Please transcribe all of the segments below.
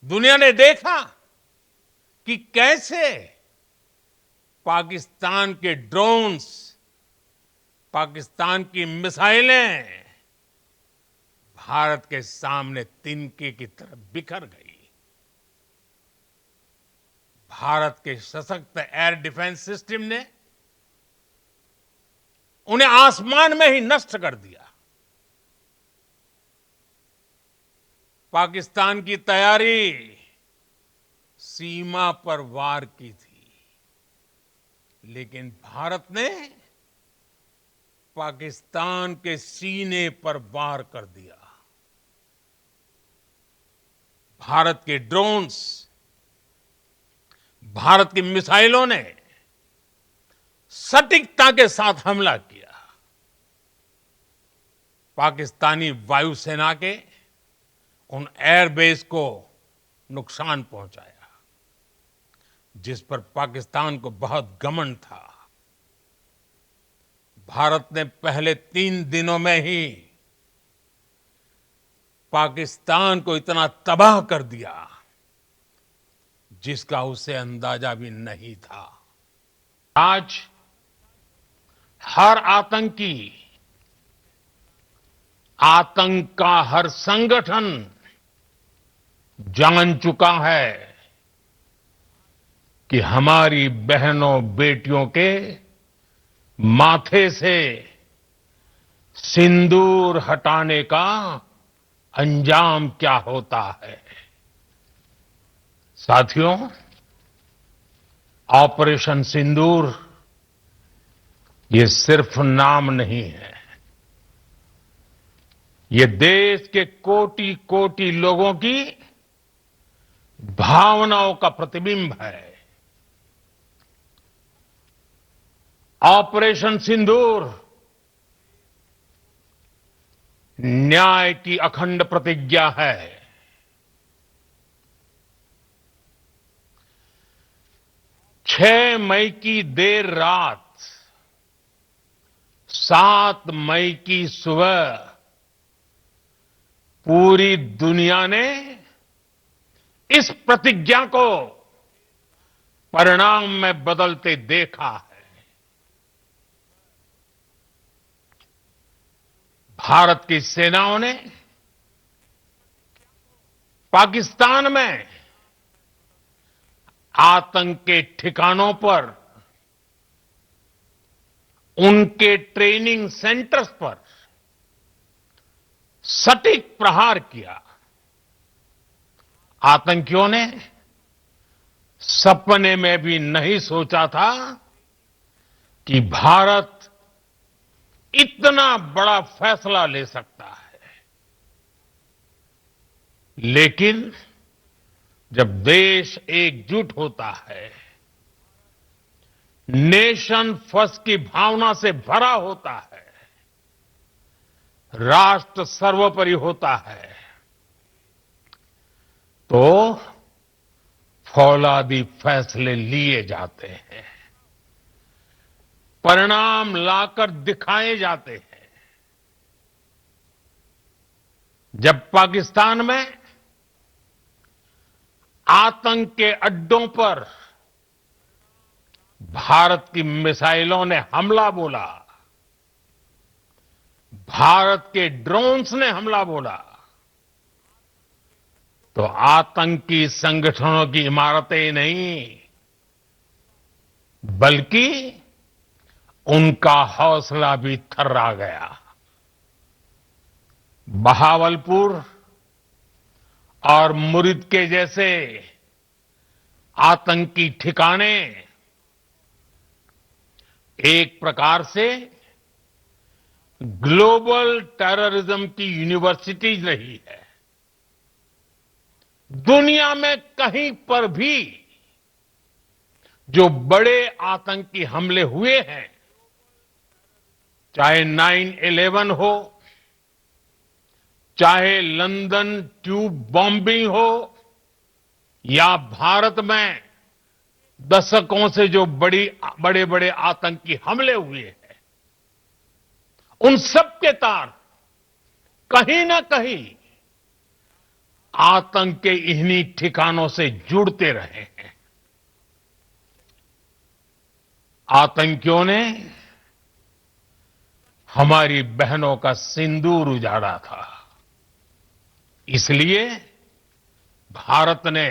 दुनिया ने देखा कि कैसे पाकिस्तान के ड्रोन्स, पाकिस्तान की मिसाइलें भारत के सामने तिनके की तरह बिखर गई। भारत के सशक्त एयर डिफेंस सिस्टम ने उन्हें आसमान में ही नष्ट कर दिया। पाकिस्तान की तैयारी सीमा पर वार की थी, लेकिन भारत ने पाकिस्तान के सीने पर वार कर दिया। भारत के ड्रोन्स, भारत की मिसाइलों ने सटीकता के साथ हमला किया। पाकिस्तानी वायुसेना के उन एयरबेस को नुकसान पहुंचाया, जिस पर पाकिस्तान को बहुत घमंड था। भारत ने पहले 3 दिनों में ही पाकिस्तान को इतना तबाह कर दिया जिसका उसे अंदाजा भी नहीं था। आज हर आतंकी, आतंक का हर संगठन जान चुका है कि हमारी बहनों बेटियों के माथे से सिंदूर हटाने का अंजाम क्या होता है। साथियों, ऑपरेशन सिंदूर ये सिर्फ नाम नहीं है, ये देश के कोटि कोटि लोगों की भावनाओं का प्रतिबिंब है। ऑपरेशन सिंदूर न्याय की अखंड प्रतिज्ञा है। 6 मई की देर रात, 7 मई की सुबह पूरी दुनिया ने इस प्रतिज्ञा को परिणाम में बदलते देखा है। भारत की सेनाओं ने पाकिस्तान में आतंक के ठिकानों पर, उनके ट्रेनिंग सेंटर्स पर सटीक प्रहार किया। आतंकियों ने सपने में भी नहीं सोचा था कि भारत इतना बड़ा फैसला ले सकता है। लेकिन जब देश एकजुट होता है, नेशन फर्स्ट की भावना से भरा होता है, राष्ट्र सर्वोपरि होता है, तो फौलादी फैसले लिए जाते हैं, परिणाम लाकर दिखाए जाते हैं। जब पाकिस्तान में आतंक के अड्डों पर भारत की मिसाइलों ने हमला बोला, भारत के ड्रोन्स ने हमला बोला, तो आतंकी संगठनों की इमारतें नहीं, बल्कि उनका हौसला भी थर्रा गया। बहावलपुर और मुरिद के जैसे आतंकी ठिकाने एक प्रकार से ग्लोबल टेररिज्म की यूनिवर्सिटीज रही है। दुनिया में कहीं पर भी जो बड़े आतंकी हमले हुए हैं, चाहे 9/11 हो, चाहे लंदन ट्यूब बॉम्बिंग हो, या भारत में दशकों से जो बड़े बड़े आतंकी हमले हुए हैं, उन सब के तार कहीं ना कहीं आतंक के इन्हीं ठिकानों से जुड़ते रहे हैं। आतंकियों ने हमारी बहनों का सिंदूर उजाड़ा था। इसलिए भारत ने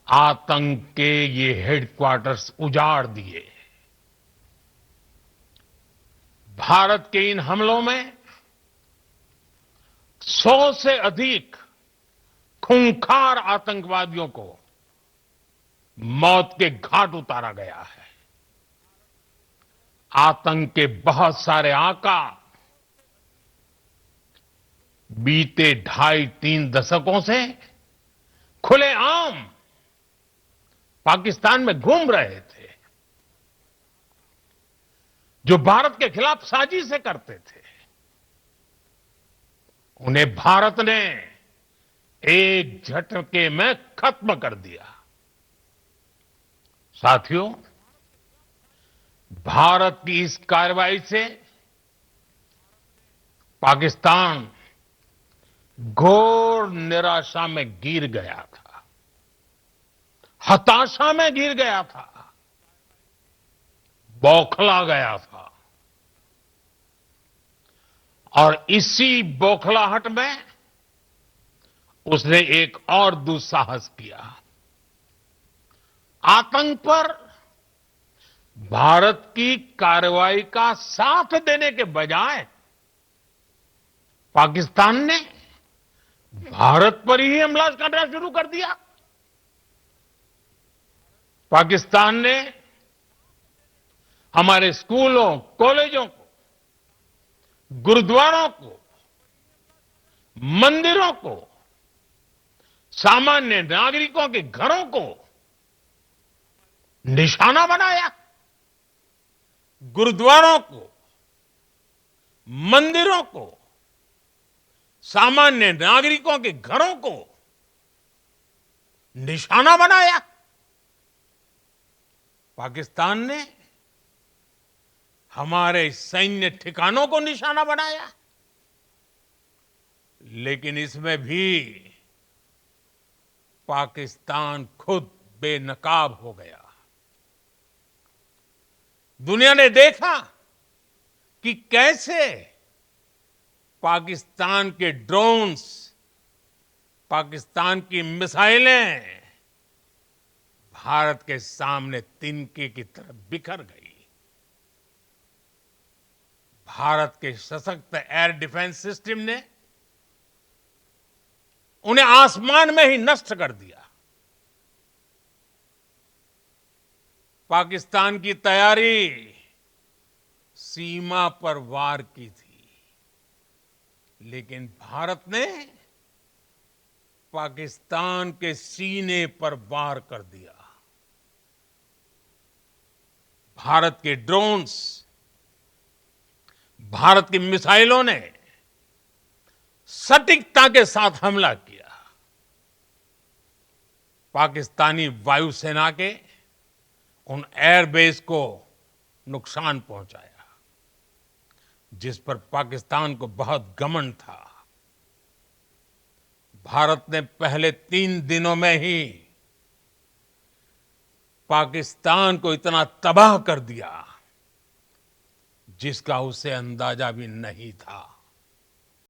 आतंक के ये हेडक्वार्टर्स उजाड़ दिए। भारत के इन हमलों में 100 से अधिक खूंखार आतंकवादियों को मौत के घाट उतारा गया है। आतंक के बहुत सारे आका बीते 2.5-3 दशकों से खुलेआम पाकिस्तान में घूम रहे थे, जो भारत के खिलाफ साजिशें करते थे। उन्हें भारत ने एक झटके में खत्म कर दिया। साथियों, भारत की इस कार्रवाई से पाकिस्तान घोर निराशा में गिर गया था, हताशा में गिर गया था, बौखला गया था। और इसी बौखलाहट में उसने एक और दुस्साहस किया। आतंक पर भारत की कार्रवाई का साथ देने के बजाय पाकिस्तान ने भारत पर ही हमला करना शुरू कर दिया। पाकिस्तान ने हमारे स्कूलों, कॉलेजों को, गुरुद्वारों को, मंदिरों को, सामान्य नागरिकों के घरों को निशाना बनाया। गुरुद्वारों को, मंदिरों को, सामान्य नागरिकों के घरों को निशाना बनाया। पाकिस्तान ने हमारे सैन्य ठिकानों को निशाना बनाया। लेकिन इसमें भी पाकिस्तान खुद बेनकाब हो गया। दुनिया ने देखा कि कैसे पाकिस्तान के ड्रोन्स, पाकिस्तान की मिसाइलें भारत के सामने तिनके की तरह बिखर गई। भारत के सशक्त एयर डिफेंस सिस्टम ने उन्हें आसमान में ही नष्ट कर दिया। पाकिस्तान की तैयारी सीमा पर वार की थी, लेकिन भारत ने पाकिस्तान के सीने पर वार कर दिया। भारत के ड्रोन्स, भारत की मिसाइलों ने सटीकता के साथ हमला किया। पाकिस्तानी वायुसेना के उन एयरबेस को नुकसान पहुंचाया, जिस पर पाकिस्तान को बहुत घमंड था। भारत ने पहले 3 दिनों में ही पाकिस्तान को इतना तबाह कर दिया, जिसका उसे अंदाजा भी नहीं था।